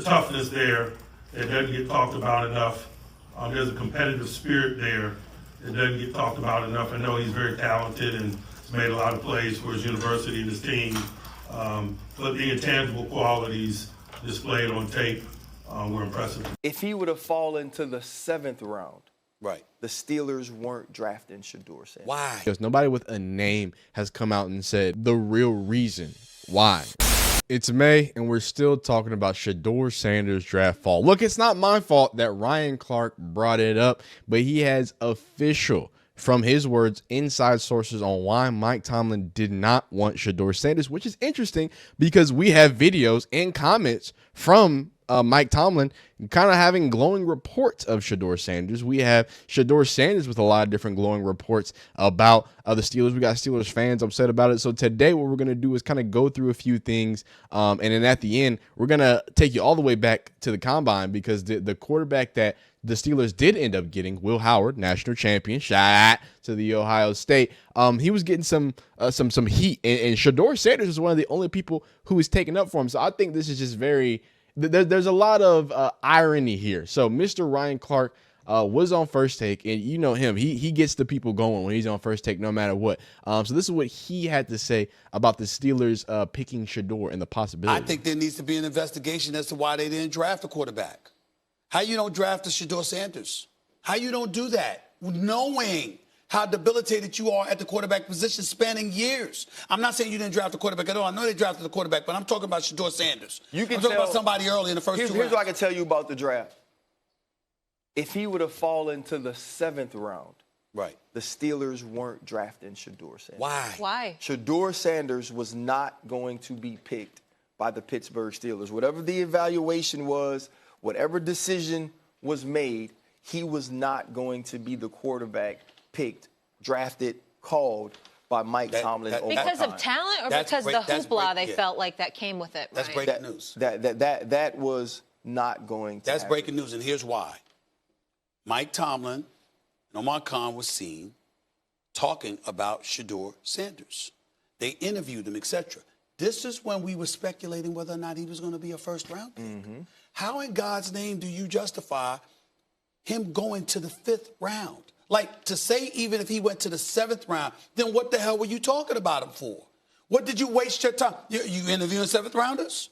toughness there that doesn't get talked about enough. There's a competitive spirit there that doesn't get talked about enough. I know he's very talented and has made a lot of plays for his university and his team. But the intangible qualities displayed on tape were impressive. If he would have fallen to the 7th round, Right. the Steelers weren't drafting Shedeur Sanders. Why? Because nobody with a name has come out and said the real reason why. It's May, and we're still talking about Shedeur Sanders' draft fall. Look, it's not my fault that Ryan Clark brought it up, but he has official, from his words, inside sources on why Mike Tomlin did not want Shedeur Sanders, which is interesting because we have videos and comments from Mike Tomlin kind of having glowing reports of Shedeur Sanders. We have Shedeur Sanders with a lot of different glowing reports about the Steelers. We got Steelers fans upset about it. So today what we're going to do is kind of go through a few things. And then at the end, we're going to take you all the way back to the combine because the quarterback that the Steelers did end up getting, Will Howard, national champion, shout out to the Ohio State. He was getting some heat. And Shedeur Sanders is one of the only people who was taken up for him. So I think this is just very... There's a lot of irony here. So Mr. Ryan Clark was on First Take, and you know him. He gets the people going when he's on First Take no matter what. So this is what he had to say about the Steelers picking Shedeur and the possibility. I think there needs to be an investigation as to why they didn't draft a quarterback. How you don't draft a Shedeur Sanders? How you don't do that? Knowing how debilitated you are at the quarterback position spanning years. I'm not saying you didn't draft a quarterback at all. I know they drafted a quarterback, but I'm talking about Shedeur Sanders. I'm talking about somebody early in the first 2 rounds. Here's what I can tell you about the draft. If he would have fallen to the 7th round, right, the Steelers weren't drafting Shedeur Sanders. Why? Shedeur Sanders was not going to be picked by the Pittsburgh Steelers. Whatever the evaluation was, whatever decision was made, he was not going to be the quarterback picked, drafted, called by Mike Tomlin over time. Because of talent or because the hoopla they felt like that came with it? That's breaking news. That was not going to happen. Breaking news, and here's why. Mike Tomlin and Omar Khan was seen talking about Shedeur Sanders. They interviewed him, etc. This is when we were speculating whether or not he was going to be a first-round pick. Mm-hmm. How in God's name do you justify him going to the 5th round? Like, to say even if he went to the 7th round, then what the hell were you talking about him for? What did you waste your time? You interviewing 7th rounders?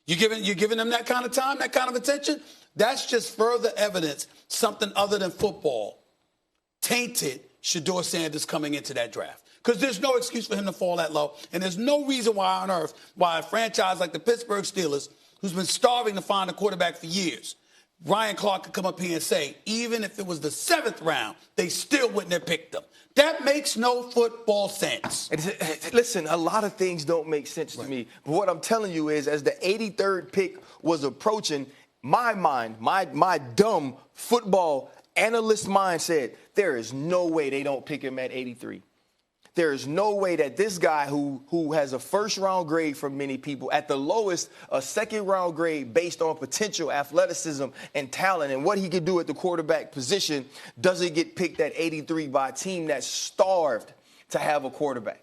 You giving them that kind of time, that kind of attention? That's just further evidence something other than football tainted Shedeur Sanders coming into that draft. Because there's no excuse for him to fall that low, and there's no reason why on earth why a franchise like the Pittsburgh Steelers, who's been starving to find a quarterback for years, Ryan Clark could come up here and say, even if it was the 7th round, they still wouldn't have picked them. That makes no football sense. Listen, a lot of things don't make sense to me. But what I'm telling you is, as the 83rd pick was approaching, my mind, my dumb football analyst mind said, there is no way they don't pick him at 83. There is no way that this guy who has a first-round grade from many people, at the lowest, a second-round grade based on potential athleticism and talent and what he could do at the quarterback position, doesn't get picked at 83 by a team that's starved to have a quarterback.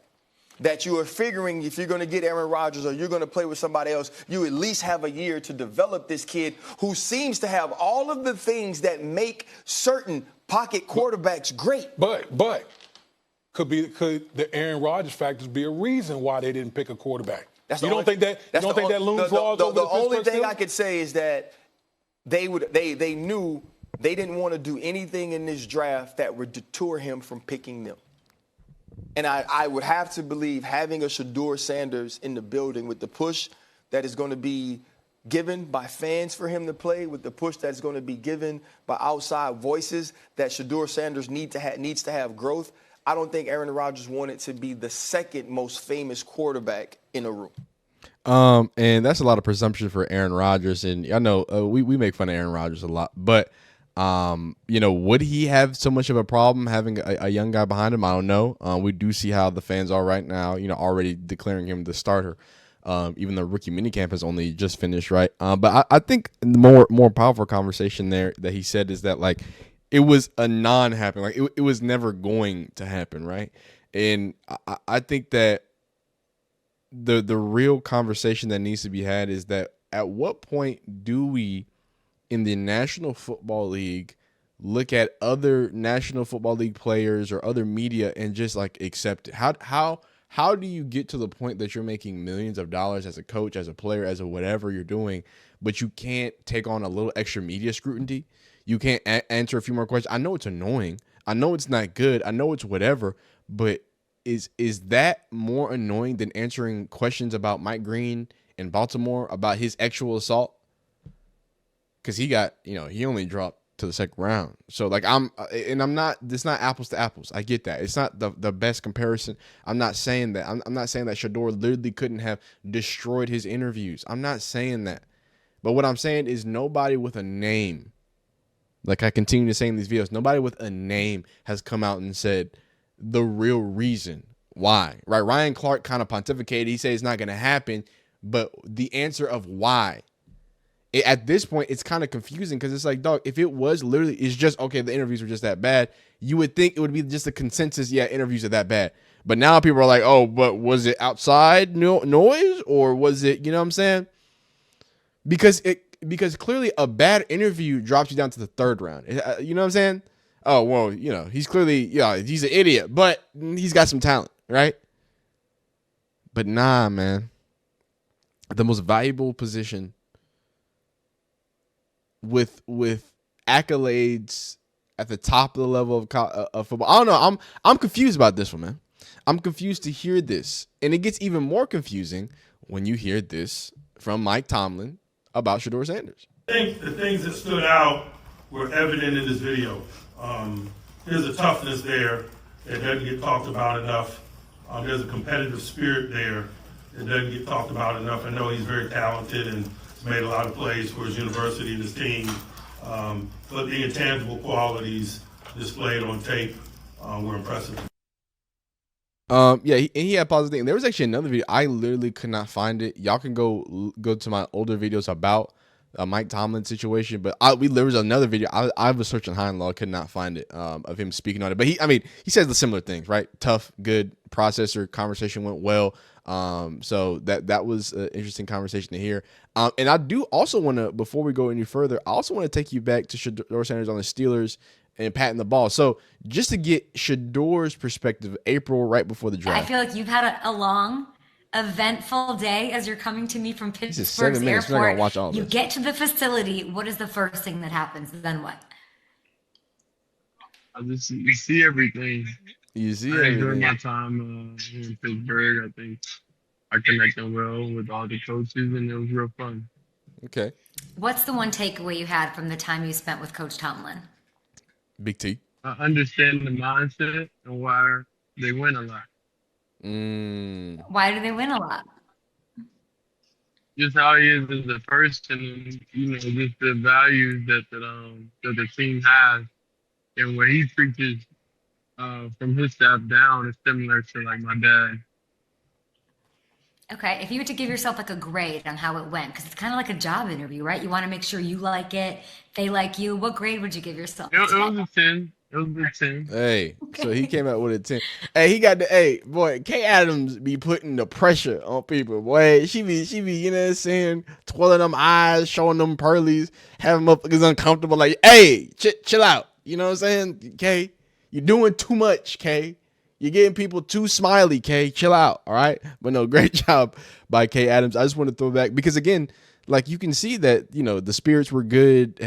That you are figuring if you're going to get Aaron Rodgers or you're going to play with somebody else, you at least have a year to develop this kid who seems to have all of the things that make certain pocket quarterbacks great. But could the Aaron Rodgers factors be a reason why they didn't pick a quarterback? You don't think that looms large over the Pittsburgh only thing Steelers? I could say is that they knew they didn't want to do anything in this draft that would deter him from picking them. And I would have to believe having a Shedeur Sanders in the building with the push that is going to be given by fans for him to play, with the push that's going to be given by outside voices, that Shedeur Sanders needs to have growth. I don't think Aaron Rodgers wanted to be the second most famous quarterback in a room. And that's a lot of presumption for Aaron Rodgers. And I know we make fun of Aaron Rodgers a lot, but would he have so much of a problem having a young guy behind him? I don't know. We do see how the fans are right now, already declaring him the starter, even though rookie minicamp has only just finished, right? But I think the more powerful conversation there that he said is that, like, it was a non-happen. Like, it was never going to happen, right? And I think that the real conversation that needs to be had is that at what point do we in the National Football League look at other National Football League players or other media and just like accept it? How do you get to the point that you're making millions of dollars as a coach, as a player, as a whatever you're doing, but you can't take on a little extra media scrutiny? You can't answer a few more questions. I know it's annoying. I know it's not good. I know it's whatever, but is that more annoying than answering questions about Mike Green in Baltimore about his actual assault? Because he got, he only dropped to the second round. So like it's not apples to apples. I get that. It's not the best comparison. I'm not saying that. I'm not saying that Shedeur literally couldn't have destroyed his interviews. I'm not saying that. But what I'm saying is nobody with a name, like I continue to say in these videos, nobody with a name has come out and said the real reason why, right? Ryan Clark kind of pontificated. He said it's not going to happen, but the answer of why, at this point, it's kind of confusing because it's like, dog, if it was literally, it's just, okay, the interviews were just that bad, you would think it would be just a consensus, yeah, interviews are that bad. But now people are like, oh, but was it outside noise or was it, you know what I'm saying? Because clearly a bad interview drops you down to the third round. You know what I'm saying? Oh, well, he's clearly, he's an idiot, but he's got some talent, right? But nah, man. The most valuable position with accolades at the top of the level of football. I don't know. I'm confused about this one, man. I'm confused to hear this. And it gets even more confusing when you hear this from Mike Tomlin about Shedeur Sanders. I think the things that stood out were evident in this video. There's a toughness there that doesn't get talked about enough. There's a competitive spirit there that doesn't get talked about enough. I know he's very talented and has made a lot of plays for his university and his team. But the intangible qualities displayed on tape were impressive. He had positive things. There was actually another video. I literally could not find it. Y'all can go to my older videos about Mike Tomlin situation, but there was another video. I was searching high and low, could not find it of him speaking on it. But he says the similar things, right? Tough, good processor. Conversation went well. So that was an interesting conversation to hear. And I do also want to, before we go any further, I also want to take you back to Shedeur Sanders on the Steelers and patting the ball. So just to get Shedeur's perspective, April, right before the draft. I feel like you've had a long, eventful day as you're coming to me from Pittsburgh's airport. Watch all you this. Get to the facility. What is the first thing that happens? Then what? You see everything. You see everything. During my time here in Pittsburgh, I think I connected well with all the coaches, and it was real fun. Okay. What's the one takeaway you had from the time you spent with Coach Tomlin? Big T. I understand the mindset and why they win a lot. Why do they win a lot? Just how he is as a person, and just the values that the team has, and what he preaches from his staff down is similar to like my dad. Okay, if you were to give yourself like a grade on how it went, because it's kind of like a job interview, right? You want to make sure you like it, they like you. What grade would you give yourself? It was a 10. It was a 10. Hey, okay. So he came out with a 10. Hey, he got boy, Kay Adams be putting the pressure on people. Boy, she be, you know what I'm saying, twirling them eyes, showing them pearlies, having motherfuckers uncomfortable. Like, hey, chill out. You know what I'm saying, Kay? You're doing too much, Kay. You're getting people too smiley, Kay. Chill out, all right? But no, great job by Kay Adams. I just want to throw back because, again, like you can see that, the spirits were good,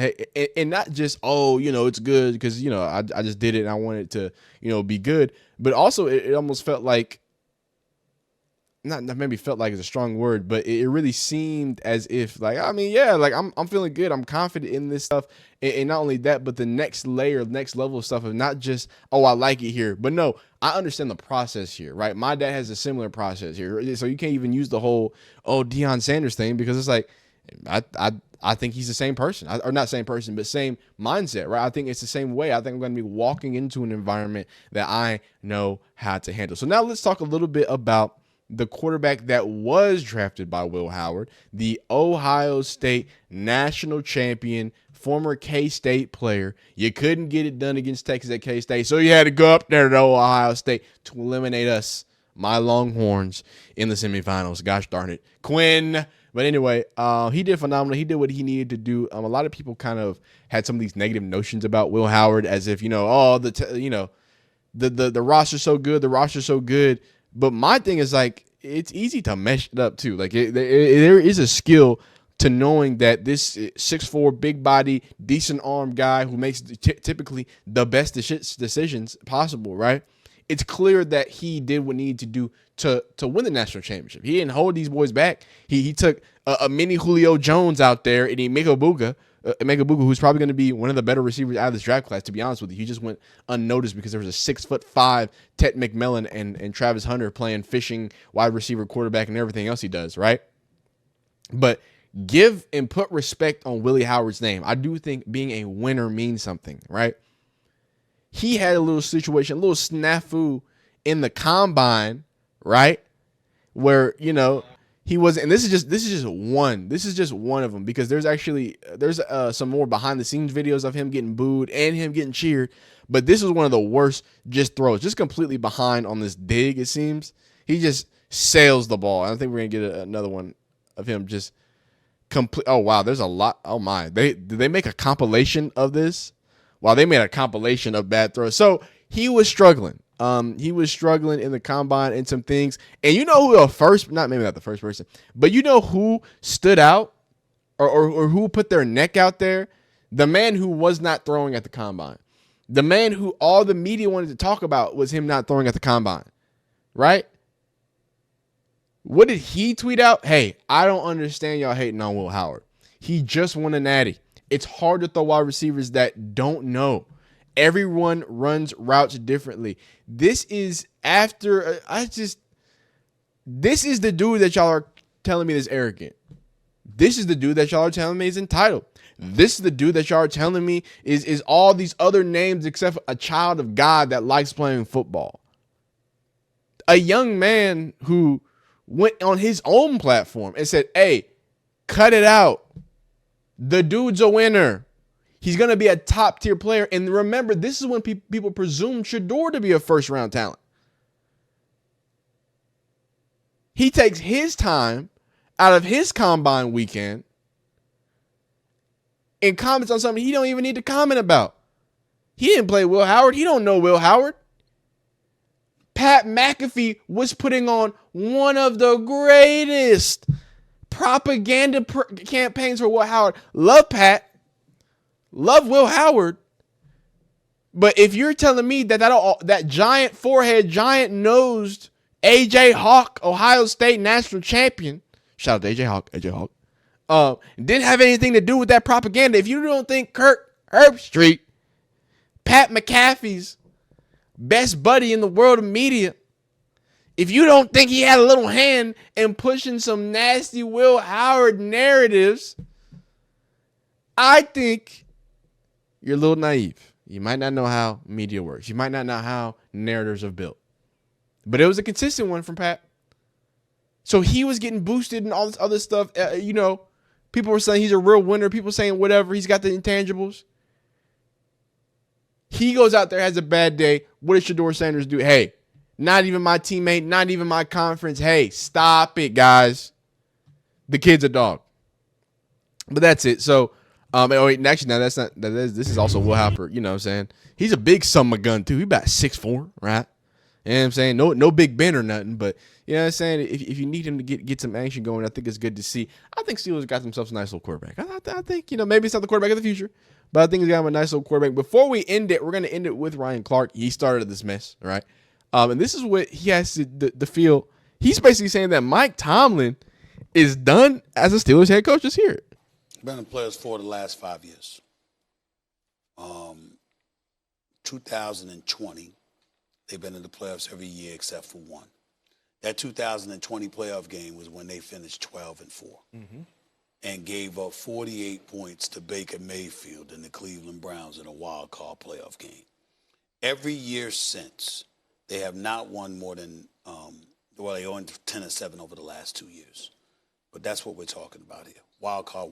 and not just, it's good because, I just did it and I wanted it to, be good. But also it almost felt like, not maybe felt like it's a strong word, but it really seemed as if like, I'm feeling good. I'm confident in this stuff. And not only that, but the next level of stuff of not just, I like it here, but no, I understand the process here, right? My dad has a similar process here. So you can't even use the whole, Deion Sanders thing because it's like, I think he's the same person, or not same person, but same mindset, right? I think it's the same way. I think I'm going to be walking into an environment that I know how to handle. So now let's talk a little bit about the quarterback that was drafted by Will Howard, the Ohio State national champion, former K-State player. You couldn't get it done against Texas at K-State, so you had to go up there to Ohio State to eliminate us, my Longhorns, in the semifinals. Gosh darn it. Quinn But anyway, he did phenomenal. He did what he needed to do. A lot of people kind of had some of these negative notions about Will Howard, as if the roster's so good, the roster's so good. But my thing is, like, it's easy to mesh it up too. Like there is a skill to knowing that this 6'4", big body, decent arm guy who makes typically the best decisions possible, right? It's clear that he did what he needed to do to win the national championship. He didn't hold these boys back. He took a mini Julio Jones out there, and he Megabuga, who's probably going to be one of the better receivers out of this draft class, to be honest with you. He just went unnoticed because there was a 6'5" Ted McMillan and Travis Hunter playing fishing, wide receiver, quarterback, and everything else he does, right? But give and put respect on Willie Howard's name. I do think being a winner means something, right? He had a little situation, a little snafu in the combine, right? Where, he was, and this is just one of them, because there's some more behind the scenes videos of him getting booed and him getting cheered. But this is one of the worst throws, just completely behind on this dig. It seems he just sails the ball. I think we're going to get another one of him just complete. Oh, wow. There's a lot. Oh my, did they make a compilation of this? Wow, they made a compilation of bad throws. So he was struggling. He was struggling in the combine and some things. And you know who maybe not the first person, but you know who stood out or who put their neck out there? The man who was not throwing at the combine. The man who all the media wanted to talk about was him not throwing at the combine, right? What did he tweet out? Hey, I don't understand y'all hating on Will Howard. He just won a natty. It's hard to throw wide receivers that don't know. Everyone runs routes differently. This is this is the dude that y'all are telling me is arrogant. This is the dude that y'all are telling me is entitled. This is the dude that y'all are telling me is all these other names except for a child of God that likes playing football. A young man who went on his own platform and said, hey, cut it out. The dude's a winner. He's going to be a top tier player. And remember, this is when people presumed Shedeur to be a first round talent. He takes his time out of his combine weekend and comments on something he don't even need to comment about. He didn't play Will Howard. He don't know Will Howard. Pat McAfee was putting on one of the greatest propaganda campaigns for Will Howard. Love Pat. Love Will Howard. But if you're telling me that giant forehead, giant nosed AJ Hawk, Ohio State national champion, shout out to AJ Hawk, didn't have anything to do with that propaganda. If you don't think Kirk Herbstreit, Pat McAfee's best buddy in the world of media, if you don't think he had a little hand in pushing some nasty Will Howard narratives, I think you're a little naive. You might not know how media works. You might not know how narratives are built. But it was a consistent one from Pat. So he was getting boosted and all this other stuff. People were saying he's a real winner. People saying whatever. He's got the intangibles. He goes out there, has a bad day. What does Shedeur Sanders do? Hey, not even my teammate, not even my conference. Hey, stop it, guys. The kid's a dog. But that's it. So, this is also Will Howard. You know what I'm saying? He's a big summer gun, too. He's about 6'4", right? You know what I'm saying? No Big Ben or nothing, but you know what I'm saying? If you need him to get some action going, I think it's good to see. I think Steelers got themselves a nice little quarterback. I think, maybe it's not the quarterback of the future, but I think he's got him a nice little quarterback. Before we end it, we're going to end it with Ryan Clark. He started this mess, right? And this is what he has to feel. He's basically saying that Mike Tomlin is done as a Steelers head coach this year. Been in players for the last 5 years. 2020, they've been in the playoffs every year except for one. That 2020 playoff game was when they finished 12-4 and gave up 48 points to Baker Mayfield and the Cleveland Browns in a wild card playoff game. Every year since, they have not won more than they won 10-7 over the last 2 years. But that's what we're talking about here. Wild card.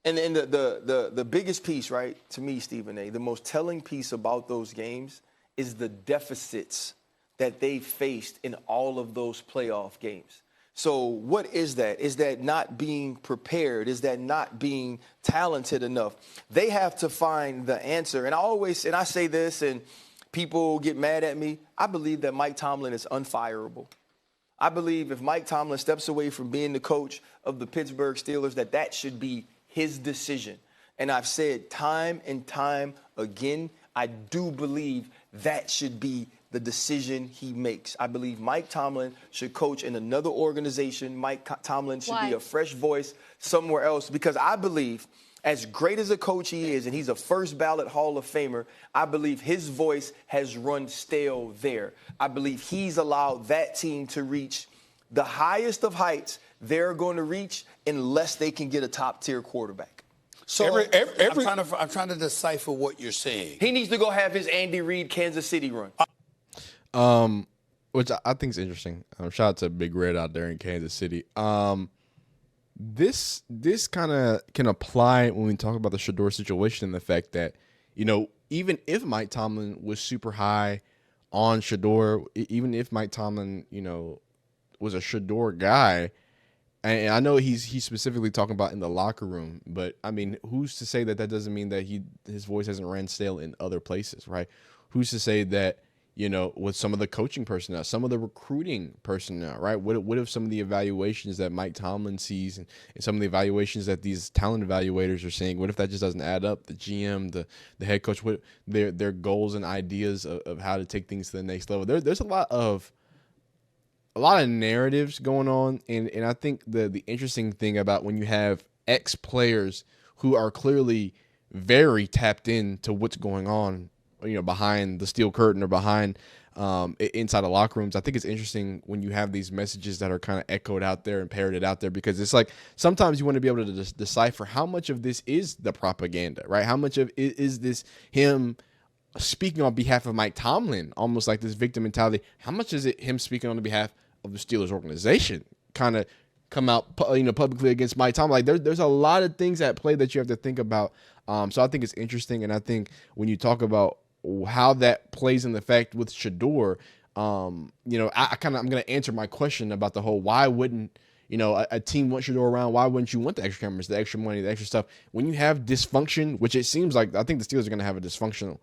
And the biggest piece, right, to me, Stephen A., the most telling piece about those games is the deficits that they faced in all of those playoff games. So what is that? Is that not being prepared? Is that not being talented enough? They have to find the answer. And I say this and people get mad at me. I believe that Mike Tomlin is unfireable. I believe if Mike Tomlin steps away from being the coach of the Pittsburgh Steelers, that should be his decision. And I've said time and time again, I do believe that should be the decision he makes. I believe Mike Tomlin should coach in another organization. Mike Tomlin should be a fresh voice somewhere else, because I believe as great as a coach he is, and he's a first ballot Hall of Famer, I believe his voice has run stale there. I believe he's allowed that team to reach the highest of heights they're going to reach unless they can get a top-tier quarterback. So I'm trying to decipher what you're saying. He needs to go have his Andy Reid Kansas City run. Which I think is interesting. Shout out to Big Red out there in Kansas City. This kind of can apply when we talk about the Shedeur situation, and the fact that, even if Mike Tomlin was super high on Shedeur, even if Mike Tomlin, was a Shedeur guy, and I know he's specifically talking about in the locker room, but I mean, who's to say that doesn't mean that his voice hasn't ran stale in other places, right? Who's to say that, with some of the coaching personnel, some of the recruiting personnel, right? What if some of the evaluations that Mike Tomlin sees and some of the evaluations that these talent evaluators are seeing, what if that just doesn't add up? The GM, the head coach, what their goals and ideas of how to take things to the next level. There's a lot of narratives going on, and I think the interesting thing about when you have ex-players who are clearly very tapped into what's going on, behind the steel curtain or behind inside the locker rooms, I think it's interesting when you have these messages that are kind of echoed out there and parroted out there, because it's like sometimes you want to be able to decipher how much of this is the propaganda, right? How much of is this him speaking on behalf of Mike Tomlin, almost like this victim mentality? How much is it him speaking on behalf of the Steelers organization, kind of come out publicly against Mike Tomlin? Like there's a lot of things at play that you have to think about. So I think it's interesting, and I think when you talk about how that plays in the fact with Shedeur, I'm going to answer my question about the whole why wouldn't a team want Shedeur around? Why wouldn't you want the extra cameras, the extra money, the extra stuff when you have dysfunction? Which it seems like I think the Steelers are going to have a dysfunctional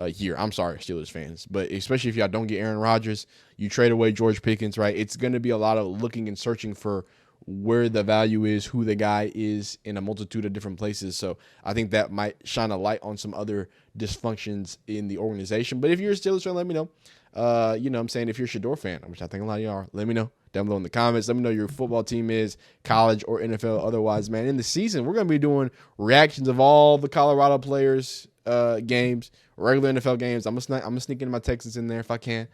year. I'm sorry, Steelers fans, but especially if y'all don't get Aaron Rodgers, you trade away George Pickens, right? It's going to be a lot of looking and searching for where the value is, who the guy is in a multitude of different places. So I think that might shine a light on some other dysfunctions in the organization. But if you're a Steelers fan, let me know. I'm saying if you're a Shedeur fan, which I think a lot of y'all are, let me know down below in the comments. Let me know your football team is, college or NFL. Otherwise, man, in the season, we're going to be doing reactions of all the Colorado players' games, regular NFL games. I'm gonna sneak in my Texans in there if I can.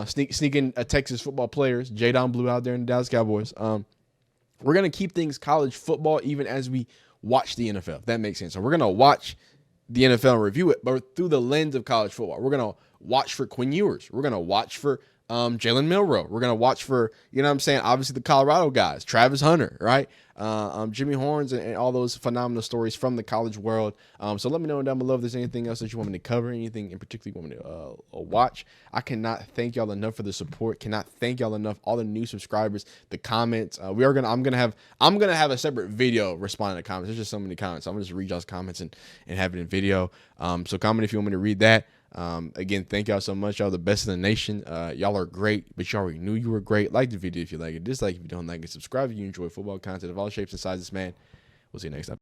Sneak in a Texas football players, J-Don Blue out there in the Dallas Cowboys. We're going to keep things college football even as we watch the NFL, if that makes sense. So we're going to watch the NFL and review it, but through the lens of college football. We're going to watch for Quinn Ewers. We're going to watch for Jalen Milroe. We're going to watch for, obviously the Colorado guys, Travis Hunter, right? Jimmy Horns and all those phenomenal stories from the college world. So let me know down below if there's anything else that you want me to cover, anything in particular you want me to watch. I cannot thank y'all enough for the support. Cannot thank y'all enough, all the new subscribers, the comments. I'm gonna have a separate video responding to comments. There's just so many comments. So I'm gonna just read y'all's comments and have it in video. So comment if you want me to read that. Again, thank y'all so much. Y'all the best in the nation. Y'all are great, but you already knew you were great. Like the video if you like it. Dislike if you don't like it. Subscribe if you enjoy football content of all shapes and sizes, man. We'll see you next time.